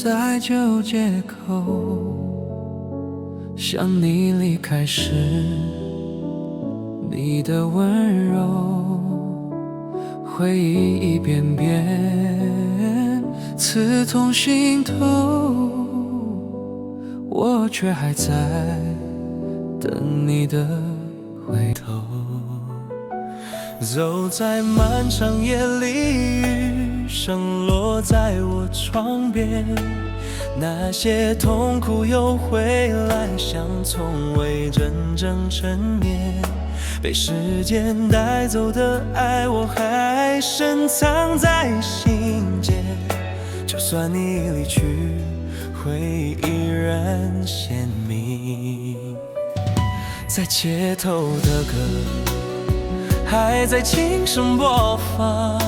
在旧街口，想你离开时你的温柔，回忆一遍遍刺痛心头，我却还在等你的回头。走在漫长夜里，雨声落在我窗边，那些痛苦又回来，像从未真正沉眠。被时间带走的爱，我还深藏在心间。就算你离去，回忆依然鲜明。在街头的歌还在轻声播放，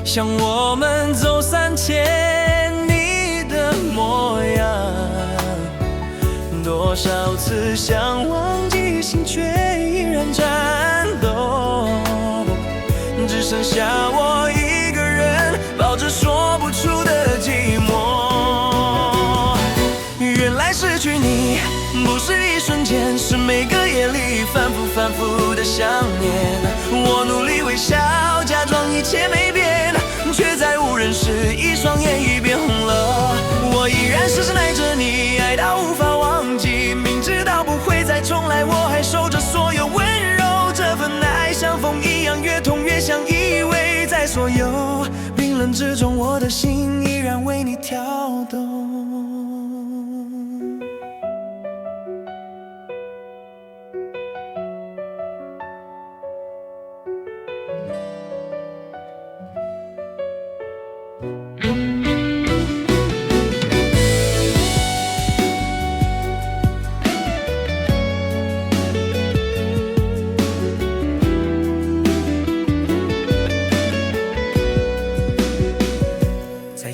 像我们走散前你的模样。多少次想忘记，心却依然颤抖，只剩下我一个人抱着说不出的寂寞。原来失去你不是一瞬间，是每个夜里反复的想念。我努力微笑，假装一切没变，却在无人时一双眼已变红了。我依然深深爱着你，爱到无法忘记，明知道不会再重来，我还守着所有温柔。这份爱像风一样，越痛越想依偎在所有冰冷之中，我的心依然为你跳动。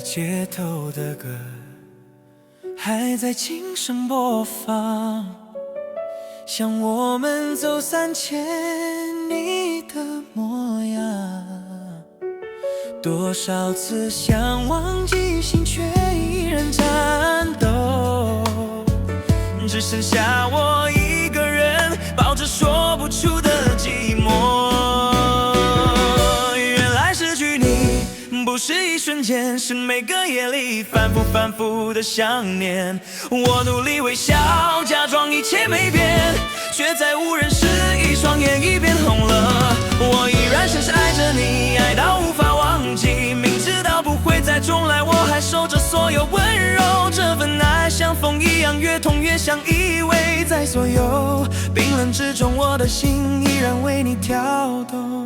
街头的歌还在轻声播放，像我们走散前你的模样。多少次想忘记，心却依然颤抖，只剩下我一个人抱着说不出的寂寞。不是一瞬间，是每个夜里反复的想念。我努力微笑，假装一切没变，却在无人时一双眼已变红了。我依然深深爱着你，爱到无法忘记，明知道不会再重来，我还守着所有温柔。这份爱像风一样，越痛越想依偎在所有冰冷之中，我的心依然为你跳动。